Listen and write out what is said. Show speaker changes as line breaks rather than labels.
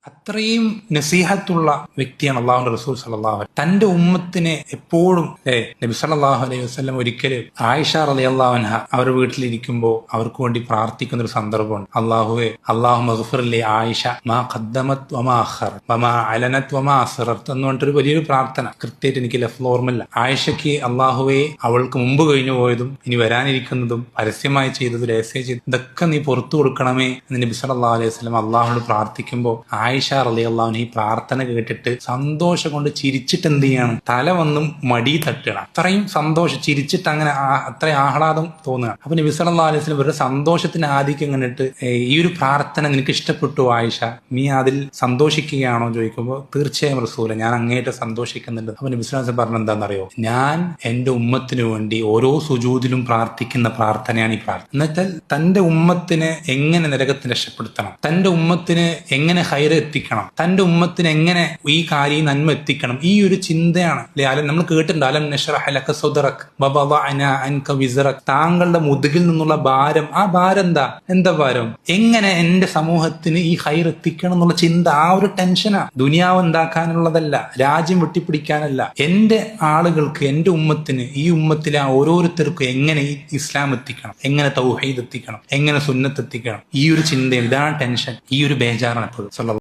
അത്രയും നസീഹത്തുള്ള വ്യക്തിയാണ് അള്ളാഹുന്റെ റസൂൽ സല്ലല്ലാഹു അലൈഹി. തന്റെ ഉമ്മത്തിനെ എപ്പോഴും നബി സല്ലല്ലാഹു അലൈഹി വസല്ലം ഒരിക്കലും ആയിഷ റളിയല്ലാഹു അൻഹ അവരുടെ വീട്ടിലിരിക്കുമ്പോൾ അവർക്ക് വേണ്ടി പ്രാർത്ഥിക്കുന്ന ഒരു സന്ദർഭമുണ്ട്. അള്ളാഹുവേ, അല്ലാഹു മഗ്ഫിർ ലി ആയിഷ മാ ഖദ്ദമത് വമാ അഖറത് വമാ അലനത് വമാ അസ്റർത് എന്ന് പറഞ്ഞിട്ടൊരു വലിയൊരു പ്രാർത്ഥന. കൃത്യമായിട്ട് എനിക്ക് ലഫ്ള് ഓർമ്മയില്ല. ആയിഷയ്ക്ക് അള്ളാഹുവേ, അവൾക്ക് മുമ്പ് കഴിഞ്ഞു പോയതും ഇനി വരാനിരിക്കുന്നതും പരസ്യമായി ചെയ്തതും രഹസ്യം ചെയ്തതും ഇതൊക്കെ നീ പുറത്തു കൊടുക്കണമേ എന്ന് നബി സല്ലല്ലാഹു അലൈഹി വസല്ലം അള്ളാഹുനോട് പ്രാർത്ഥിക്കുമ്പോൾ ആയിഷ റളിയല്ലാഹു അൻഹ ഈ പ്രാർത്ഥന കേട്ടിട്ട് സന്തോഷം കൊണ്ട് ചിരിച്ചിട്ട് എന്ത് ചെയ്യാണ്, തല വന്നും മടി തട്ടുകയാണ്. അത്രയും സന്തോഷം, ചിരിച്ചിട്ട് അങ്ങനെ അത്രയും ആഹ്ലാദം തോന്നുകയാണ്. അപ്പൊ നബി സല്ലല്ലാഹു അലൈഹി വസല്ലം ഇവരുടെ സന്തോഷത്തിന് ആദിക്യം കണ്ടിട്ട് ഈ ഒരു പ്രാർത്ഥന നിനക്ക് ഇഷ്ടപ്പെട്ടു ആയിഷ, നീ അതിൽ സന്തോഷിക്കുകയാണോ ചോദിക്കുമ്പോൾ തീർച്ചയായും റസൂലെ, ഞാൻ അങ്ങേയറ്റം സന്തോഷിക്കുന്നുണ്ട്. അപ്പൊ നബി സല്ലല്ലാഹു അലൈഹി വസല്ലം പറഞ്ഞ എന്താണെന്നറിയോ, ഞാൻ എന്റെ ഉമ്മത്തിനു വേണ്ടി ഓരോ സുജൂദിലും പ്രാർത്ഥിക്കുന്ന പ്രാർത്ഥനയാണ് ഈ പ്രാർത്ഥന. എന്നുവെച്ചാൽ തന്റെ ഉമ്മത്തിനെ എങ്ങനെ നരകത്തിന് രക്ഷപ്പെടുത്തണം, തന്റെ ഉമ്മത്തിന് എങ്ങനെ ഹൈർ എത്തിക്കണം, തന്റെ ഉമ്മത്തിന് എങ്ങനെ ഈ കാര്യം നന്മ എത്തിക്കണം, ഈ ഒരു ചിന്തയാണ്. നമ്മൾ കേട്ടിട്ടുണ്ട്, അലം നശ്റഹ് ലക സദ്റക് വവദഅനാ അൻക വിസ്റക്, താങ്കളുടെ മുതുകിൽ നിന്നുള്ള ഭാരം. ആ ഭാരം എന്താ ഭാരം? എങ്ങനെ എന്റെ സമൂഹത്തിന് ഈ ഹൈർ എത്തിക്കണം എന്നുള്ള ചിന്ത. ആ ഒരു ടെൻഷനാ. ദുനിയാവ് ഉണ്ടാക്കാനുള്ളതല്ല, രാജ്യം വെട്ടിപ്പിടിക്കാനല്ല. എന്റെ ആളുകൾക്ക്, എന്റെ ഉമ്മത്തിന്, ഈ ഉമ്മത്തിലെ ഓരോരുത്തർക്കും എങ്ങനെ ഈ ഇസ്ലാം എത്തിക്കണം, എങ്ങനെ തൗഹീദ് എത്തിക്കണം, എങ്ങനെ സുന്നത്ത് എത്തിക്കണം, ഈ ഒരു ചിന്തയാണ്. ഇതാണ് ടെൻഷൻ, ഈ ഒരു ബേജാറാണ് എപ്പോഴും.